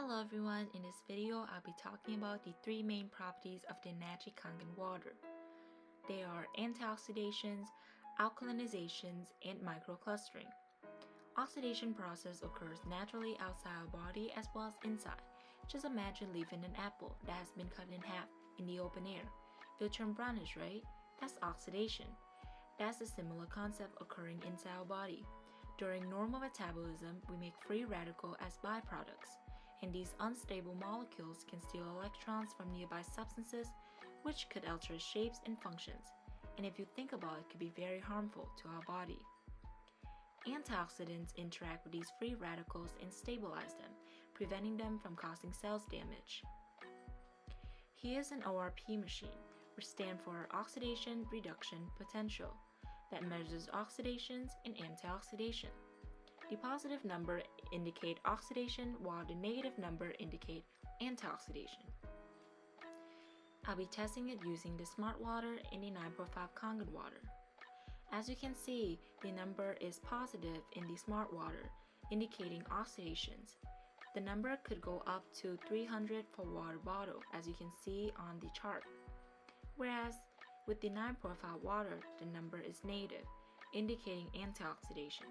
Hello everyone, in this video I'll be talking about the three main properties of the natural Kangen water. They are antioxidations, alkalinizations, and microclustering. Oxidation process occurs naturally outside our body as well as inside. Just imagine leaving an apple that has been cut in half in the open air. It'll turn brownish, right? That's oxidation. That's a similar concept occurring inside our body. During normal metabolism, we make free radicals as byproducts, and these unstable molecules can steal electrons from nearby substances, which could alter shapes and functions, and if you think about it, could be very harmful to our body. Antioxidants interact with these free radicals and stabilize them, preventing them from causing cells damage. Here's an ORP machine, which stands for Oxidation Reduction Potential, that measures oxidations and antioxidation. The positive number indicate oxidation while the negative number indicate antioxidation. I'll be testing it using the smart water and the 9.5 Kangen water. As you can see, the number is positive in the smart water, indicating oxidations. The number could go up to 300 for water bottle, as you can see on the chart. Whereas with the 9.5 water, the number is negative, indicating antioxidation.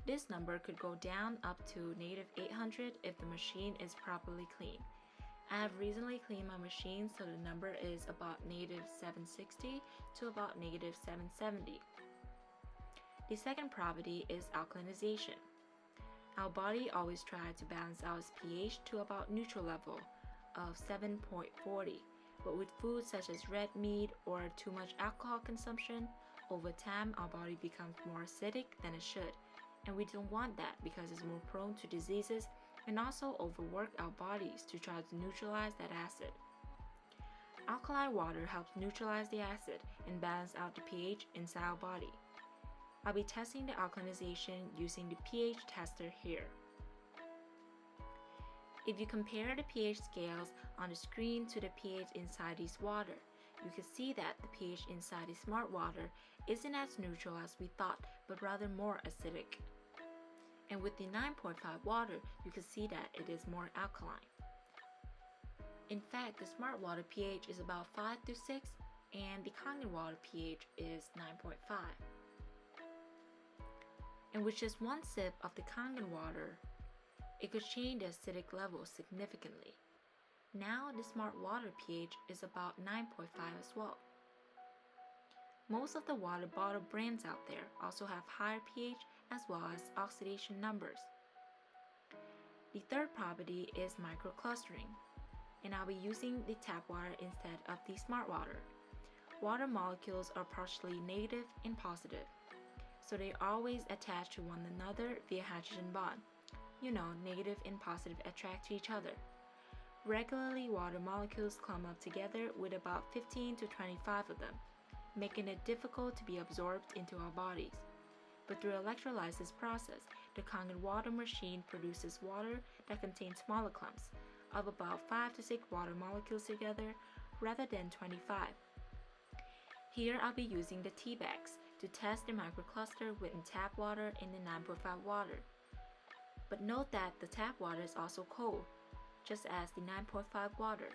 This number could go down up to negative 800 if the machine is properly cleaned. I have recently cleaned my machine, so the number is about negative 760 to about negative 770. The second property is alkalinization. Our body always tries to balance out its pH to about neutral level of 7.40. But with foods such as red meat or too much alcohol consumption, over time our body becomes more acidic than it should, and we don't want that because it's more prone to diseases and also overwork our bodies to try to neutralize that acid. Alkaline water helps neutralize the acid and balance out the pH inside our body. I'll be testing the alkalinization using the pH tester here. If you compare the pH scales on the screen to the pH inside this water, you can see that the pH inside the smart water isn't as neutral as we thought, but rather more acidic. And with the 9.5 water, you can see that it is more alkaline. In fact, the smart water pH is about 5 to 6, and the Kangen water pH is 9.5. And with just one sip of the Kangen water, it could change the acidic level significantly. Now the smart water pH is about 9.5 as well. Most of the water bottle brands out there also have higher pH as well as oxidation numbers. The third property is microclustering, and I'll be using the tap water instead of the smart water. Water molecules are partially negative and positive, so they always attach to one another via hydrogen bond. You know, negative and positive attract to each other. Regularly, water molecules clump up together with about 15 to 25 of them, making it difficult to be absorbed into our bodies. But through electrolysis process, the Kangen water machine produces water that contains smaller clumps of about 5 to 6 water molecules together rather than 25. Here I'll be using the tea bags to test the microcluster with tap water and the 9.5 water. But note that the tap water is also cold, just as the 9.5 water.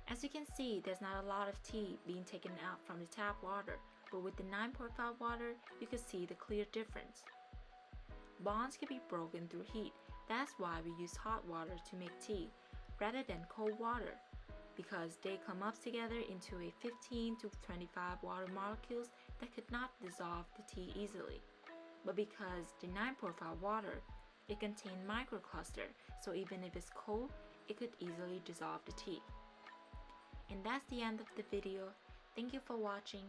As you can see, there's not a lot of tea being taken out from the tap water, but with the 9.5 water, you can see the clear difference. Bonds can be broken through heat. That's why we use hot water to make tea, rather than cold water, because they come up together into a 15 to 25 water molecules that could not dissolve the tea easily. But because the 9.5 water, it contains microcluster, so even if it's cold, it could easily dissolve the tea. And that's the end of the video. Thank you for watching.